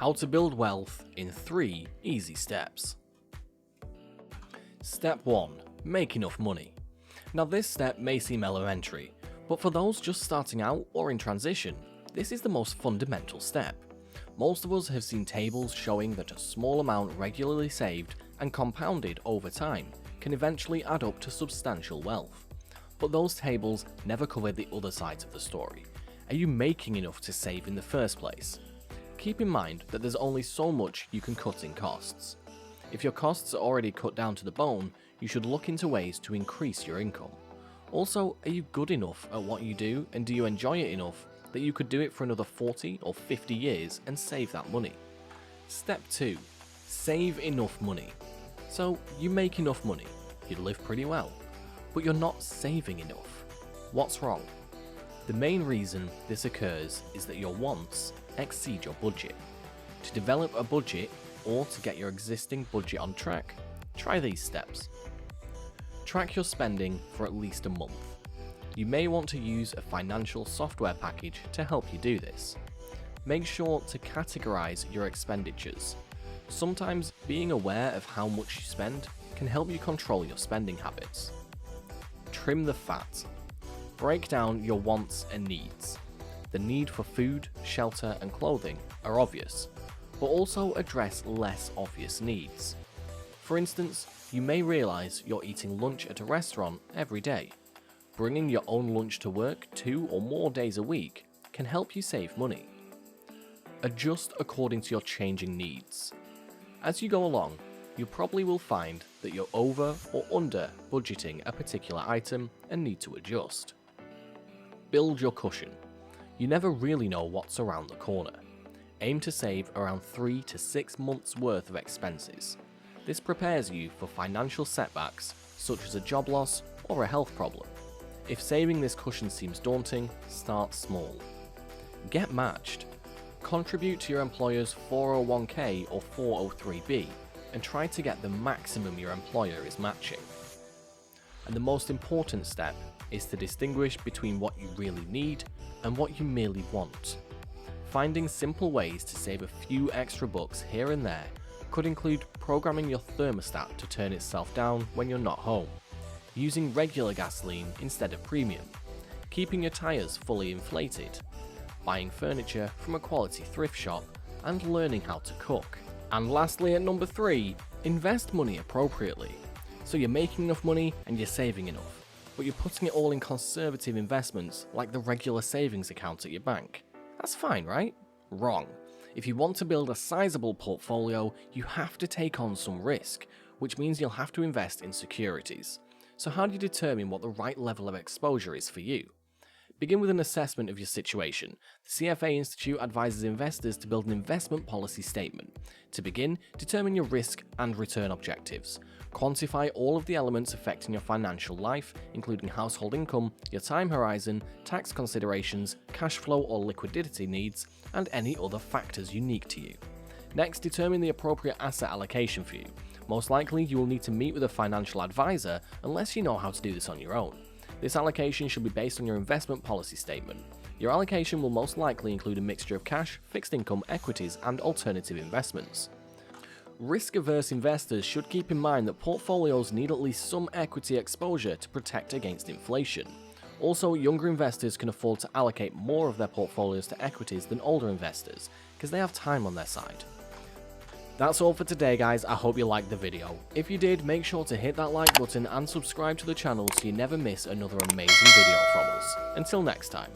How to build wealth in 3 easy steps. Step 1. Make enough money. Now this step may seem elementary, but for those just starting out or in transition, this is the most fundamental step. Most of us have seen tables showing that a small amount regularly saved and compounded over time can eventually add up to substantial wealth. But those tables never cover the other sides of the story. Are you making enough to save in the first place? Keep in mind that there's only so much you can cut in costs. If your costs are already cut down to the bone, you should look into ways to increase your income. Also, are you good enough at what you do, and do you enjoy it enough that you could do it for another 40 or 50 years and save that money? Step 2. Save enough money. So you make enough money, you live pretty well, but you're not saving enough. What's wrong? The main reason this occurs is that your wants exceed your budget. To develop a budget or to get your existing budget on track, try these steps. Track your spending for at least a month. You may want to use a financial software package to help you do this. Make sure to categorize your expenditures. Sometimes being aware of how much you spend can help you control your spending habits. Trim the fat. Break down your wants and needs. The need for food, shelter, and clothing are obvious, but also address less obvious needs. For instance, you may realize you're eating lunch at a restaurant every day. Bringing your own lunch to work 2 or more days a week can help you save money. Adjust according to your changing needs. As you go along, you probably will find that you're over or under budgeting a particular item and need to adjust. Build your cushion. You never really know what's around the corner. Aim to save around 3 to 6 months worth of expenses. This prepares you for financial setbacks such as a job loss or a health problem. If saving this cushion seems daunting, start small. Get matched. Contribute to your employer's 401k or 403b and try to get the maximum your employer is matching. And the most important step is to distinguish between what you really need and what you merely want. Finding simple ways to save a few extra bucks here and there could include programming your thermostat to turn itself down when you're not home, using regular gasoline instead of premium, keeping your tyres fully inflated, buying furniture from a quality thrift shop, and learning how to cook. And lastly, at number 3, invest money appropriately. So you're making enough money and you're saving enough, but you're putting it all in conservative investments like the regular savings account at your bank. That's fine, right? Wrong. If you want to build a sizable portfolio, you have to take on some risk, which means you'll have to invest in securities. So how do you determine what the right level of exposure is for you? Begin with an assessment of your situation. The CFA Institute advises investors to build an investment policy statement. To begin, determine your risk and return objectives. Quantify all of the elements affecting your financial life, including household income, your time horizon, tax considerations, cash flow or liquidity needs, and any other factors unique to you. Next, determine the appropriate asset allocation for you. Most likely, you will need to meet with a financial advisor unless you know how to do this on your own. This allocation should be based on your investment policy statement. Your allocation will most likely include a mixture of cash, fixed income, equities, and alternative investments. Risk-averse investors should keep in mind that portfolios need at least some equity exposure to protect against inflation. Also, younger investors can afford to allocate more of their portfolios to equities than older investors, because they have time on their side. That's all for today, guys. I hope you liked the video. If you did, make sure to hit that like button and subscribe to the channel so you never miss another amazing video from us. Until next time.